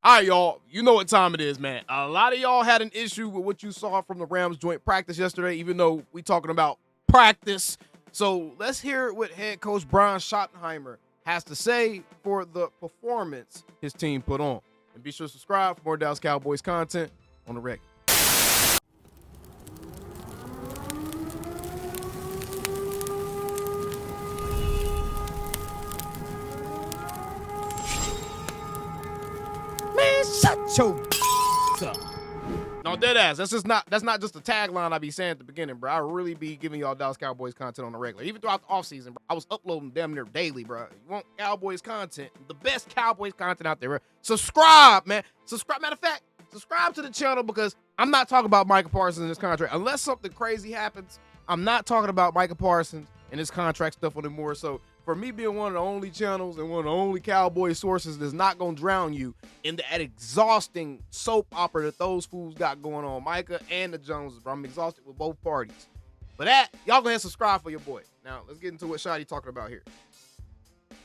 All right, y'all. You know what time it is, man. A lot of y'all had an issue with what you saw from the Rams joint practice yesterday, even though we talking about practice. So let's hear what head coach Brian Schottenheimer has to say for the performance his team put on. And be sure to subscribe for more Dallas Cowboys content on the regular. Man, shut your up. No, dead ass. That's not just a tagline I be saying at the beginning, bro. I really be giving y'all Dallas Cowboys content on the regular. Even throughout the offseason, bro. I was uploading damn near daily, bro. You want Cowboys content, the best Cowboys content out there, bro. Subscribe, man. Subscribe. Matter of fact, subscribe to the channel because I'm not talking about Micah Parsons and his contract. Unless something crazy happens, I'm not talking about Micah Parsons and his contract stuff anymore. So for me being one of the only channels and one of the only Cowboy sources that's not going to drown you in that exhausting soap opera that those fools got going on, Micah and the Joneses, bro. I'm exhausted with both parties. But that, y'all go ahead and subscribe for your boy. Now, let's get into what Shotty talking about here.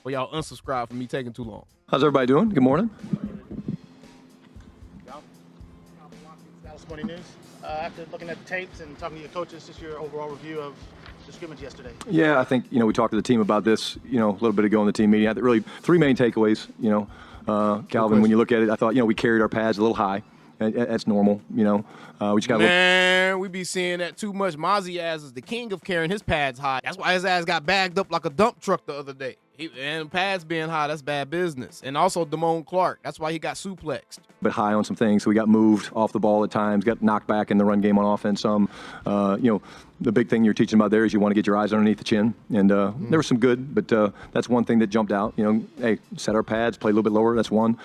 Well, y'all unsubscribe for me taking too long. How's everybody doing? Good morning. Dallas Morning News. After looking at the tapes and talking to your coaches, just your overall review of the scrimmage yesterday. Yeah, I think, we talked to the team about this, a little bit ago in the team meeting. I think really three main takeaways, Calvin, when you look at it, I thought, we carried our pads a little high. That's normal, we just got Man, we be seeing that too much. Mozzie ass is the king of carrying his pads high. That's why his ass got bagged up like a dump truck the other day. And pads being high, that's bad business. And also Damone Clark, that's why he got suplexed. But high on some things, so we got moved off the ball at times, got knocked back in the run game on offense some. The big thing you're teaching about there is you want to get your eyes underneath the chin. And there was some good, but that's one thing that jumped out. Hey, set our pads, play a little bit lower, that's one.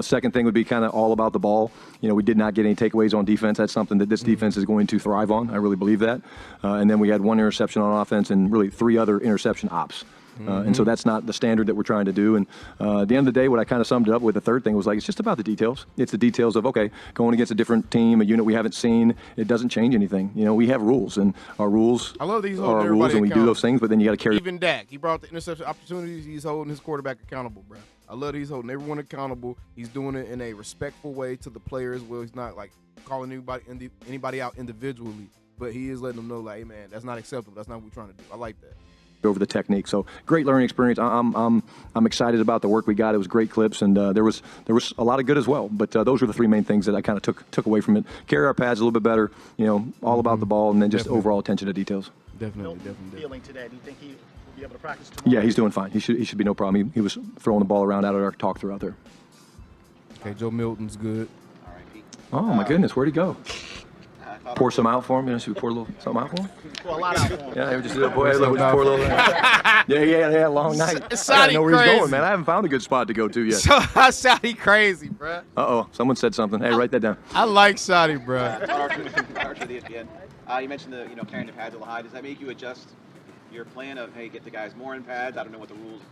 Second thing would be kind of all about the ball. We did not get any takeaways on defense. That's something that this defense is going to thrive on. I really believe that. And then we had one interception on offense and really three other interception ops. And so that's not the standard that we're trying to do. And at the end of the day, what I kind of summed it up with, the third thing was like, it's just about the details. It's the details of, okay, going against a different team, a unit we haven't seen, it doesn't change anything. We have rules, and our rules I love these are our rules, and we do those things, but then you got to carry. Even Dak, he brought the interception opportunities. He's holding his quarterback accountable, bro. I love that he's holding everyone accountable. He's doing it in a respectful way to the players where he's not like calling anybody out individually, but he is letting them know, like, hey, man, that's not acceptable. That's not what we're trying to do. I like that. Over the technique, so great learning experience. I'm excited about the work we got. It was great clips, and there was a lot of good as well. But those were the three main things that I kind of took away from it. Carry our pads a little bit better, all about the ball, and then just overall attention to details. Definitely. Feeling today, do you think he will be able to practice tomorrow? Yeah, he's doing fine. He should be no problem. He was throwing the ball around out of our talk through out there. Okay, Joe Milton's good. All right, Pete. Oh my goodness, where'd he go? Pour some out for him. Should we pour a little something out for him? Pour a lot out for him. Yeah, we just pour a little. Yeah, long night. I Shotty know where he's crazy. going, man. I haven't found a good spot to go to yet. Shotty crazy, bro. Someone said something. Hey, write that down. I like Shotty, bro. Archer of the ESPN. You mentioned carrying the pads a little high. Does that make you adjust your plan of, hey, get the guys more in pads? I don't know what the rules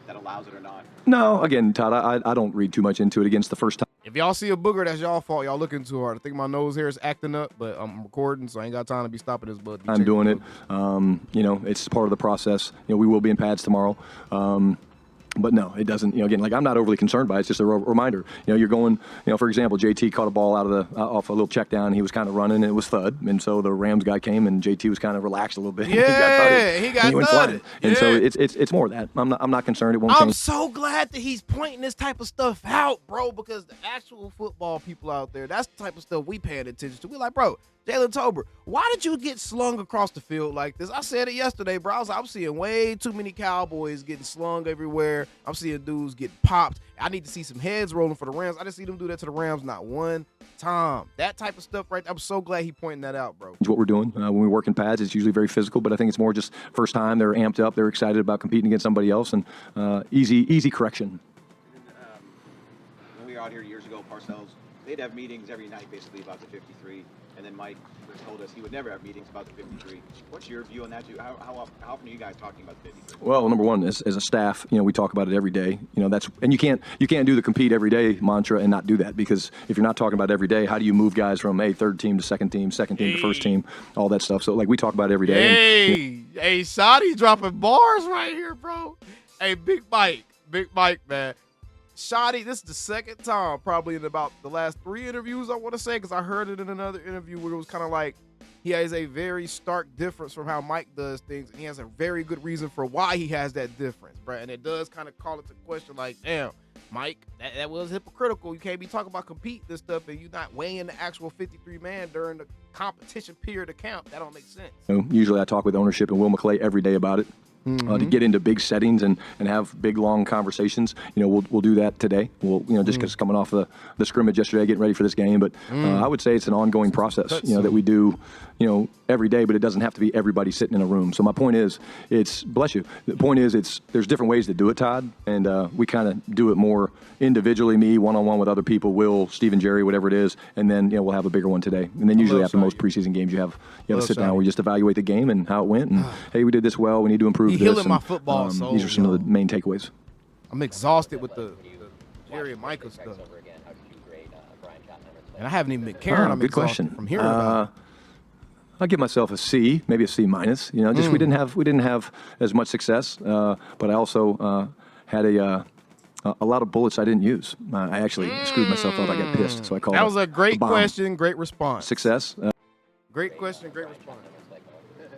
that allows it or not. No, again, Todd, I don't read too much into it. Against the first time. If y'all see a booger, that's y'all fault. Y'all looking too hard. I think my nose hair is acting up, but I'm recording, so I ain't got time to be stopping this bud. I'm doing it. It's part of the process. We will be in pads tomorrow. But no, it doesn't. Again, like I'm not overly concerned by it. It's just a reminder. You're going. For example, JT caught a ball off a little check down. He was kind of running, and it was thud. And so the Rams guy came, and JT was kind of relaxed a little bit. Yeah, he got thudded. And so it's more of that. I'm not concerned. It won't change. I'm so glad that he's pointing this type of stuff out, bro, because the actual football people out there, that's the type of stuff we paying attention to. We like, bro, Jalen Tolbert, why did you get slung across the field like this? I said it yesterday, bro. I'm seeing way too many Cowboys getting slung everywhere. I'm seeing dudes get popped. I need to see some heads rolling for the Rams. I didn't see them do that to the Rams not one time. That type of stuff right there, I'm so glad he pointing that out, bro. It's what we're doing. When we work in pads, it's usually very physical, but I think it's more just first time. They're amped up. They're excited about competing against somebody else, and easy correction. When we were out here years ago, Parcells, they'd have meetings every night basically about the 53, and then Mike told us he would never have meetings about the 53. What's your view on that? How often are you guys talking about the 53? Well, number one, as a staff, we talk about it every day. And you can't do the compete every day mantra and not do that, because if you're not talking about it every day, how do you move guys from third team to second team to first team, all that stuff. So like we talk about it every day. Hey, Shotty dropping bars right here, bro. Hey, Big Mike, man. Schotty, this is the second time probably in about the last 3 interviews I want to say, because I heard it in another interview where it was kind of like he has a very stark difference from how Mike does things, and he has a very good reason for why he has that difference, bro. And it does kind of call into question like, damn, Mike, that was hypocritical. You can't be talking about compete this stuff and you're not weighing the actual 53-man during the competition period of camp. That don't make sense. Usually I talk with ownership and Will McClay every day about it. To get into big settings and have big, long conversations. We'll do that today. We'll, just because coming off the scrimmage yesterday, getting ready for this game. But I would say it's an ongoing process, that we do, every day, but it doesn't have to be everybody sitting in a room. So my point is, bless you. The point is, there's different ways to do it, Todd, and we kind of do it more individually, me, one-on-one with other people, Will, Stephen, Jerry, whatever it is, and then, we'll have a bigger one today. And then usually after most preseason games, you have a sit down where you just evaluate the game and how it went, and hey, we did this well, we need to improve this. Healing my football soul. These are some of the main takeaways. I'm exhausted with the Jerry and Michael stuff. And I haven't even been caring. I'm good question. From hearing about it. I'll give myself a C, maybe a C minus. Just we didn't have as much success, but I also had a lot of bullets I didn't use. I actually screwed myself up. I got pissed, so I called. That was a great question, great response. Success. Great question, great response.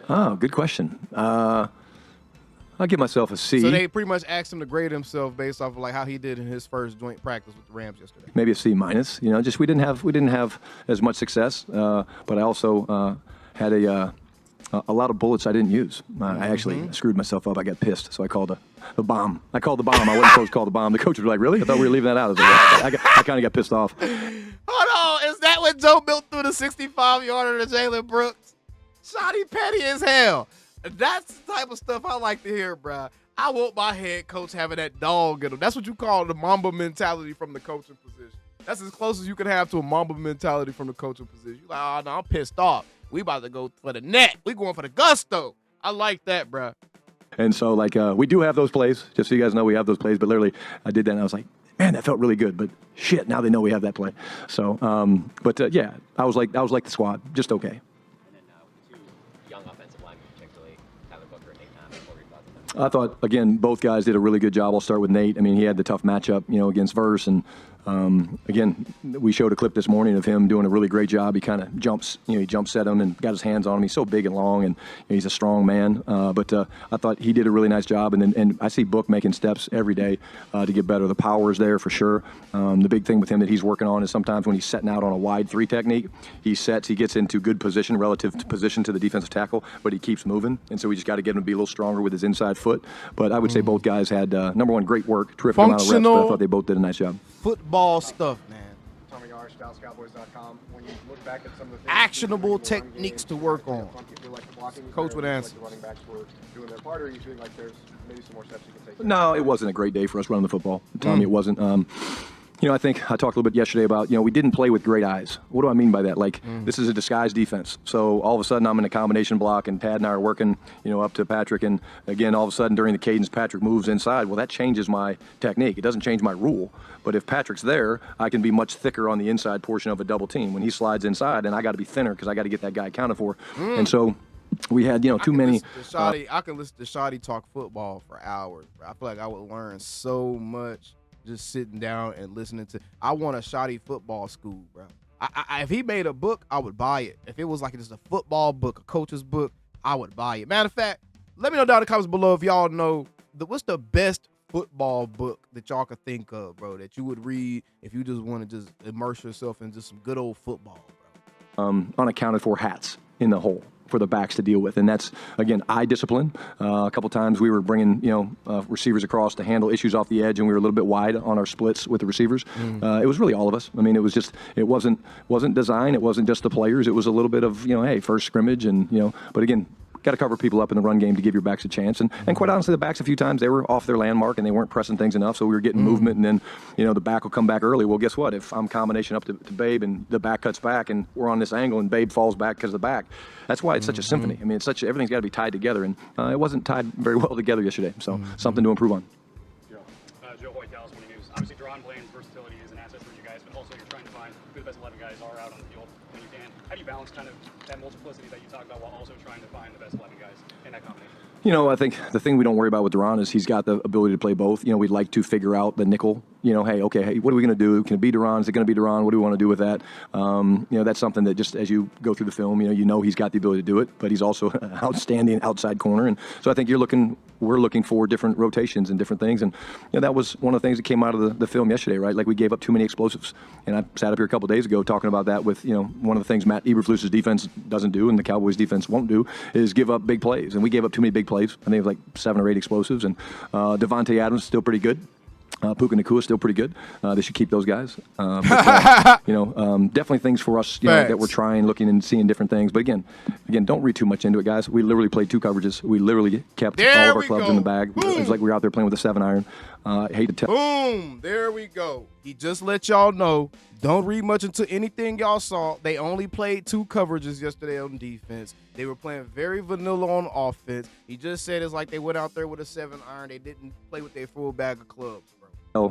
Oh, good question. I'll give myself a C. So they pretty much asked him to grade himself based off of like how he did in his first joint practice with the Rams yesterday. Maybe a C minus. Just we didn't have as much success, but I also had a lot of bullets I didn't use. I actually screwed myself up. I got pissed, so I called the bomb. I called the bomb. I wasn't supposed to call the bomb. The coach was like, "Really? I thought we were leaving that out." I was like, I kind of got pissed off. Hold on, is that when Joe built through the 65-yarder to Jalen Brooks? Schotty petty as hell. That's the type of stuff I like to hear, bro. I want my head coach having that dog in him. That's what you call the Mamba mentality from the coaching position. That's as close as you can have to a Mamba mentality from the coaching position. You're like, oh, no, I'm pissed off. We about to go for the net. We going for the gusto. I like that, bro. And so, we do have those plays. Just so you guys know, we have those plays. But literally, I did that, and I was like, man, that felt really good. But shit, now they know we have that play. So, yeah, I was like the squad, just okay. I thought, again, both guys did a really good job. I'll start with Nate. I mean, he had the tough matchup, against Verse. And, again, we showed a clip this morning of him doing a really great job. He kind of jumps, he jumps at him and got his hands on him. He's so big and long, and he's a strong man. But I thought he did a really nice job. And I see Book making steps every day to get better. The power is there for sure. The big thing with him that he's working on is sometimes when he's setting out on a wide 3 technique, he gets into good position relative to position to the defensive tackle, but he keeps moving. And so we just got to get him to be a little stronger with his inside foot. But I would say both guys had, number one, great work, terrific amount of reps, but I thought they both did a nice job. Football stuff, man. Tommy Yarsh, DallasCowboys.com. When you look back at some of the things, actionable techniques to work on. You feel like the blocking was Coach there, would you feel answer. like the running backs were doing their part, or you feel like there's maybe some more steps you can take? No, it wasn't a great day for us running the football. Tommy, it wasn't. I think I talked a little bit yesterday about, we didn't play with great eyes. What do I mean by that? This is a disguised defense. So all of a sudden I'm in a combination block and Tad and I are working, up to Patrick. And again, all of a sudden during the cadence, Patrick moves inside. Well, that changes my technique. It doesn't change my rule. But if Patrick's there, I can be much thicker on the inside portion of a double team. When he slides inside, and I got to be thinner because I got to get that guy accounted for. And so we had, too many. I can listen to Schotty talk football for hours, bro. I feel like I would learn so much just sitting down and listening to. I want a Schotty football school, bro. If he made a book, I would buy it. If it was like just a football book, a coach's book, I would buy it. Matter of fact, let me know down in the comments below if y'all know what's the best football book that y'all could think of, bro, that you would read if you just want to just immerse yourself in just some good old football, bro. Unaccounted for hats in the hole for the backs to deal with. And that's, again, eye discipline. A couple times we were bringing, receivers across to handle issues off the edge, and we were a little bit wide on our splits with the receivers. It was really all of us. I mean, it was just, it wasn't design. It wasn't just the players. It was a little bit of, hey, first scrimmage and, but again, got to cover people up in the run game to give your backs a chance. And quite honestly, the backs a few times, they were off their landmark and they weren't pressing things enough, so we were getting movement, and then, the back will come back early. Well, guess what? If I'm combination up to Babe and the back cuts back and we're on this angle and Babe falls back because of the back, that's why it's such a symphony. I mean, everything's got to be tied together, and it wasn't tied very well together yesterday, so something to improve on. Joe Hoyt, Dallas Morning News. Obviously, Deron Bland's versatility is an asset for you guys, but also you're trying to find who the best 11 guys are out on the field when you can. How do you balance kind of that multiplicity that you talk about while also trying to find the best 11 guys in that combination? You know, I think the thing we don't worry about with Duran is he's got the ability to play both. You know, we'd like to figure out the nickel. You know, hey, what are we going to do? Can it be Duran? Is it going to be Duran? What do we want to do with that? You know, that's something that just as you go through the film, you know he's got the ability to do it, but he's also an outstanding outside corner. And so I think we're looking for different rotations and different things. And you know, that was one of the things that came out of the film yesterday, right? Like we gave up too many explosives. And I sat up here a couple of days ago talking about that with, you know, one of the things Matt Eberflus's defense doesn't do and the Cowboys defense won't do is give up big plays. And we gave up too many big plays. I think it was like 7 or 8 explosives. And Devontae Adams is still pretty good. Puka Nacua is still pretty good. They should keep those guys. You know, definitely things for us, you know, that we're trying, looking, and seeing different things. But again, don't read too much into it, guys. We literally played 2 coverages. We literally kept all of our clubs in the bag. Boom. It was like we were out there playing with a 7-iron. I hate to tell. Boom! There we go. He just let y'all know. Don't read much into anything y'all saw. They only played 2 coverages yesterday on defense. They were playing very vanilla on offense. He just said it's like they went out there with a 7-iron. They didn't play with their full bag of clubs.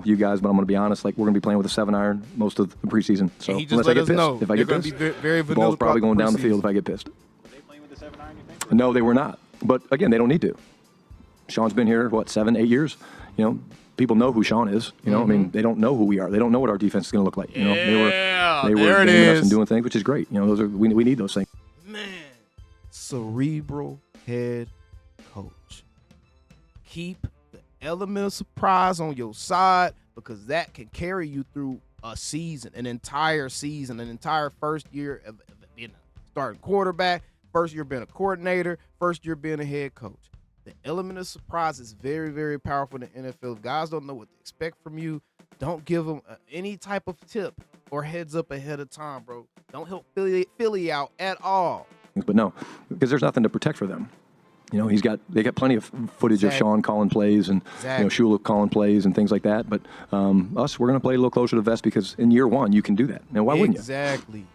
You guys, but I'm going to be honest. Like we're going to be playing with a 7-iron most of the preseason. So he just unless let I get us pissed, know. if I get pissed, very the ball's probably going down the field if I get pissed. Were they playing with the 7-iron, you think? No, they were not. But again, they don't need to. Sean's been here 7, 8 years. You know, people know who Sean is. You know, I mean, they don't know who we are. They don't know what our defense is going to look like. You know, they were gaming us and doing things, which is great. You know, we need those things. Man, cerebral head coach. Keep the element of surprise on your side because that can carry you through a season, an entire first year of being a starting quarterback, first year being a coordinator, first year being a head coach. The element of surprise is very, very powerful in the NFL. If guys don't know what to expect from you, don't give them any type of tip or heads up ahead of time, bro. Don't help Philly out at all. But no, because there's nothing to protect for them. You know, they got plenty of footage of Sean calling plays and you know Shula calling plays and things like that. But us, we're going to play a little closer to the vest because in year 1 you can do that. Now, why wouldn't you? Exactly.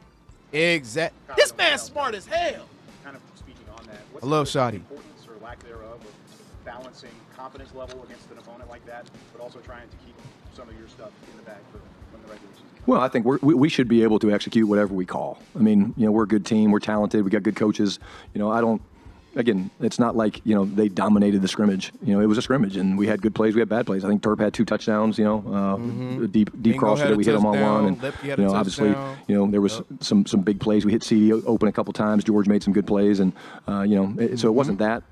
This man's smart as hell. Kind of speaking on that, what's I love the Schotty. importance or lack thereof of balancing confidence level against an opponent like that, but also trying to keep some of your stuff in the bag for when the regular season comes? Well, I think we should be able to execute whatever we call. I mean, you know, we're a good team. We're talented. We got good coaches. You know, Again, it's not like, you know, they dominated the scrimmage. You know, it was a scrimmage, and we had good plays. We had bad plays. I think Turp had 2 touchdowns, you know, a deep crosser that we hit him on one. And, you know, obviously, you know, there was some big plays. We hit CD open a couple times. George made some good plays. And, you know, so it wasn't that.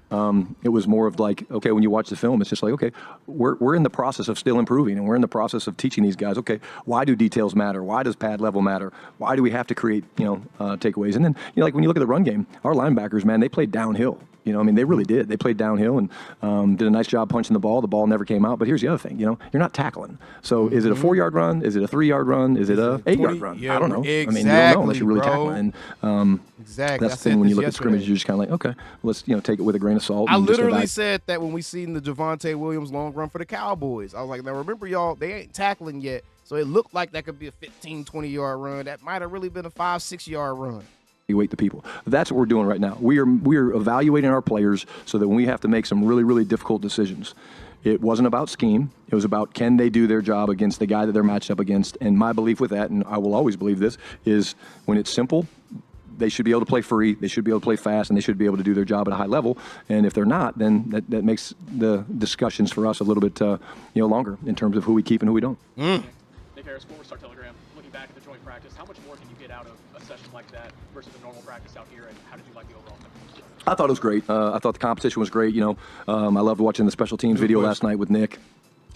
It was more of like, okay, when you watch the film, it's just like, okay, we're in the process of still improving, and we're in the process of teaching these guys, okay, why do details matter? Why does pad level matter? Why do we have to create, you know, takeaways? And then, you know, like when you look at the run game, our linebackers, man, they played downhill. You know, I mean, they really did. They played downhill and did a nice job punching the ball. The ball never came out. But here's the other thing, you know, you're not tackling. So is it a 4-yard run? Is it a 3-yard run? Is it a 8-yard run? Yeah, I don't know. Exactly, I mean, you don't know unless you're really bro. tackling. And exactly. that's the thing when you look at scrimmage, you're just kind of like, okay, let's, you know, take it with a grain of salt. I and just go literally back. said that when we seen the Javonte Williams long run for the Cowboys. I was like, now remember, y'all, they ain't tackling yet. So it looked like that could be a 15, 20-yard run. That might have really been a 5, 6-yard run. Evaluate the people. That's what we're doing right now. We are evaluating our players so that when we have to make some really, really difficult decisions, it wasn't about scheme. It was about can they do their job against the guy that they're matched up against. And my belief with that, and I will always believe this, is when it's simple, they should be able to play free, they should be able to play fast, and they should be able to do their job at a high level. And if they're not, then that makes the discussions for us a little bit longer in terms of who we keep and who we don't. Nick Harris, former Star Telegram, looking back at the joint practice, how much more can you get out of a session like that versus a normal practice out here, and how did you like the overall thing? I thought it was great. I thought the competition was great. You know, I loved watching the special teams video last night with Nick.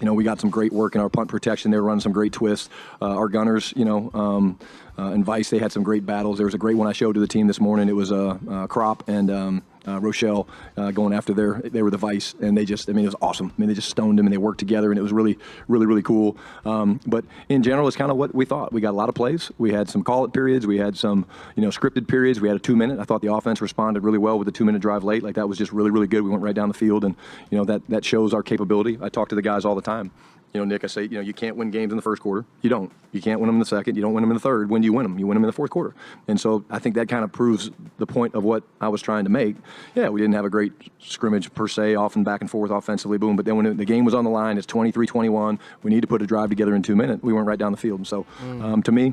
You know, we got some great work in our punt protection. They were running some great twists. Our gunners, you know, and Vice, they had some great battles. There was a great one I showed to the team this morning. It was Crop and Rochelle going after they were the Vice, and it was awesome. I mean, they just stoned him, and they worked together, and it was really, really, really cool. But in general, it's kind of what we thought. We got a lot of plays. We had some call-it periods. We had some, you know, scripted periods. We had a 2-minute. I thought the offense responded really well with the 2-minute drive late. Like, that was just really, really good. We went right down the field, and, you know, that shows our capability. I talk to the guys all the time. You know, Nick, I say, you know, you can't win games in the first quarter. You don't. You can't win them in the second. You don't win them in the third. When do you win them? You win them in the fourth quarter. And so I think that kind of proves the point of what I was trying to make. Yeah, we didn't have a great scrimmage per se, often back and forth offensively, boom. But then when the game was on the line, it's 23-21. We need to put a drive together in 2 minutes. We went right down the field. And so to me,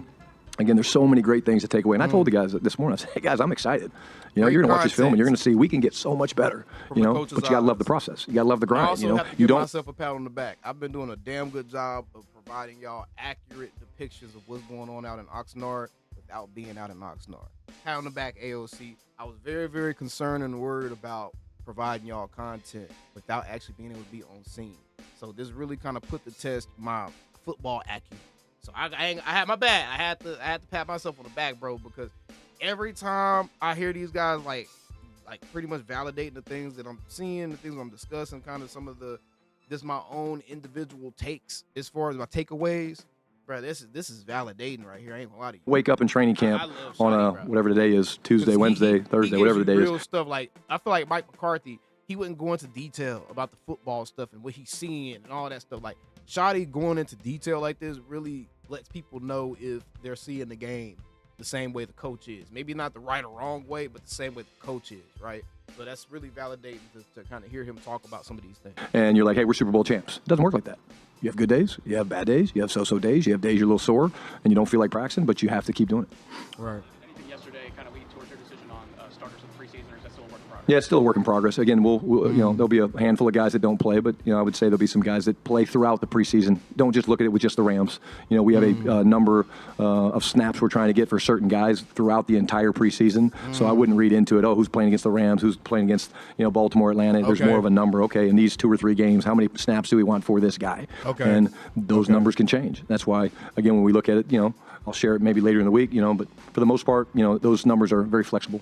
again, there's so many great things to take away. And I told the guys this morning, I said, hey, guys, I'm excited. You know, you're going to watch this film and you're going to see we can get so much better, you know, but you got to love the process. You got to love the grind. I also you know, have to you give don't. myself a pat on the back. I've been doing a damn good job of providing y'all accurate depictions of what's going on out in Oxnard without being out in Oxnard. Pat on the back, AOC. I was very, very concerned and worried about providing y'all content without actually being able to be on scene. So this really kind of put to test my football acumen. So I had my bad. I had to pat myself on the back, bro, because every time I hear these guys like pretty much validating the things that I'm seeing, the things I'm discussing, kind of some of the just my own individual takes as far as my takeaways, bro. This is validating right here. I ain't gonna lie to you. Wake up in training camp on whatever the day is, Tuesday, Wednesday, Thursday, whatever the day real is. Stuff like I feel like Mike McCarthy, he wouldn't go into detail about the football stuff and what he's seeing and all that stuff. Like Schotty going into detail like this really lets people know if they're seeing the game the same way the coach is. Maybe not the right or wrong way, but the same way the coach is, right? So that's really validating to kind of hear him talk about some of these things. And you're like, hey, we're Super Bowl champs. It doesn't work like that. You have good days, you have bad days, you have so-so days, you have days you're a little sore, and you don't feel like practicing, but you have to keep doing it. Right. Anything yesterday kind of lead towards your decision on starters for the preseason, or is that still a work in progress? Yeah, it's still a work in progress. Again, we'll you know, there'll be a handful of guys that don't play, but you know, I would say there'll be some guys that play throughout the preseason. Don't just look at it with just the Rams. You know, we have a number of snaps we're trying to get for certain guys throughout the entire preseason. So I wouldn't read into it. Oh, who's playing against the Rams? Who's playing against Baltimore, Atlanta? There's more of a number. Okay, in these 2 or 3 games, how many snaps do we want for this guy? Okay, and those numbers can change. That's why, again, when we look at it, you know, I'll share it maybe later in the week. You know, but for the most part, you know, those numbers are very flexible.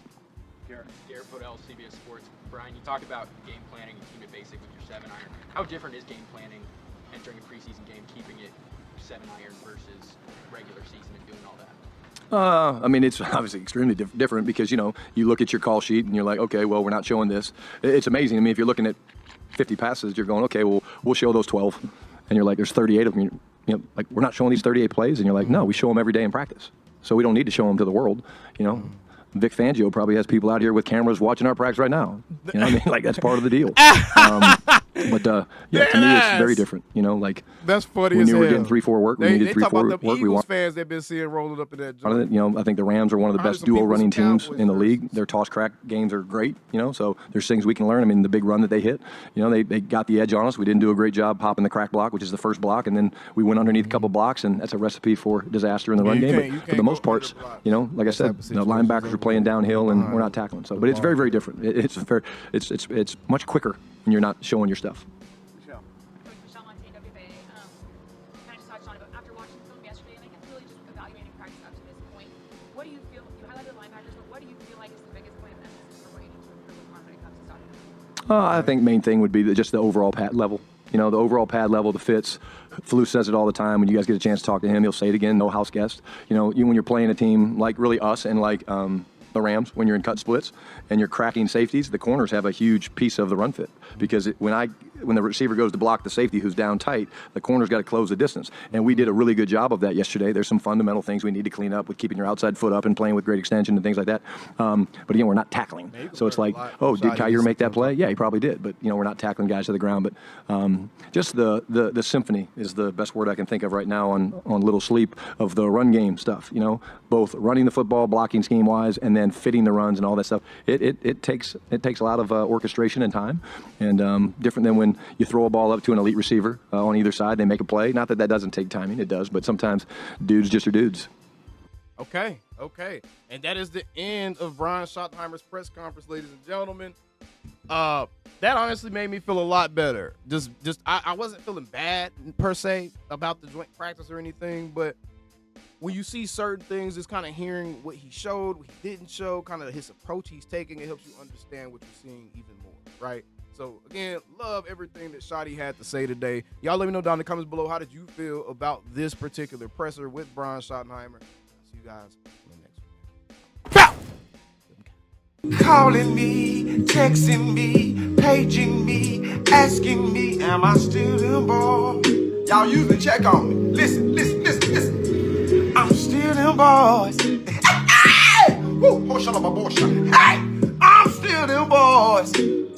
Brian, you talked about game planning and keep it basic with your 7-iron. How different is game planning entering a preseason game, keeping it 7-iron versus regular season and doing all that? I mean, it's obviously extremely different because, you know, you look at your call sheet and you're like, okay, well, we're not showing this. It's amazing. I mean, if you're looking at 50 passes, you're going, okay, well, we'll show those 12. And you're like, there's 38 of them. You know, like, we're not showing these 38 plays. And you're like, no, we show them every day in practice. So we don't need to show them to the world, you know. Vic Fangio probably has people out here with cameras watching our practice right now. You know what I mean? Like, that's part of the deal. But yeah, to me, it's very different. You know, like that's funny when as you were hell. getting 3-4 work, we needed 3-4 work. We want fans they've been seeing rolling up in that joint. You know, I think the Rams are one of the best dual running teams in the league. Their toss crack games are great. You know, so there's things we can learn. I mean, the big run that they hit, you know, they got the edge on us. We didn't do a great job popping the crack block, which is the first block, and then we went underneath a couple blocks, and that's a recipe for disaster in the run game. But for the most parts, you know, like I said, the linebackers are playing downhill, and we're not tackling. So, but it's very, very different. It's much quicker when you're not showing your stuff. What do you feel? You highlighted linebackers, but what do you feel like is the biggest point of emphasis for what you need to improve upon when it comes to stopping? I think main thing would be just the overall pad level. You know, the overall pad level, the fits. Flou says it all the time. When you guys get a chance to talk to him, he'll say it again. No house guest. You know, when you're playing a team like really us and like the Rams, when you're in cut splits and you're cracking safeties, the corners have a huge piece of the run fit because when the receiver goes to block the safety who's down tight, the corner's got to close the distance. And we did a really good job of that yesterday. There's some fundamental things we need to clean up with keeping your outside foot up and playing with great extension and things like that. But again, we're not tackling. So it's like, oh, did Kyer make that play? Yeah, he probably did. But, you know, we're not tackling guys to the ground. But just the symphony is the best word I can think of right now on Little Sleep of the run game stuff. You know, both running the football, blocking scheme-wise, and then fitting the runs and all that stuff. It takes a lot of orchestration and time, and different than when you throw a ball up to an elite receiver on either side, they make a play. Not that doesn't take timing, it does, but sometimes dudes just are dudes. Okay. And that is the end of Brian Schottenheimer's press conference, ladies and gentlemen. That honestly made me feel a lot better. I wasn't feeling bad per se about the joint practice or anything, but when you see certain things, just kind of hearing what he showed, what he didn't show, kind of his approach he's taking, it helps you understand what you're seeing even more, right? So, again, love everything that Schotty had to say today. Y'all let me know down in the comments below, how did you feel about this particular presser with Brian Schottenheimer? I'll see you guys in the next one. Calling me, texting me, paging me, asking me, am I still involved? Y'all usually check on me. Listen. I'm still them boys. Hey! Woo! Oh, shut up, my boy. Hey! I'm still them boys.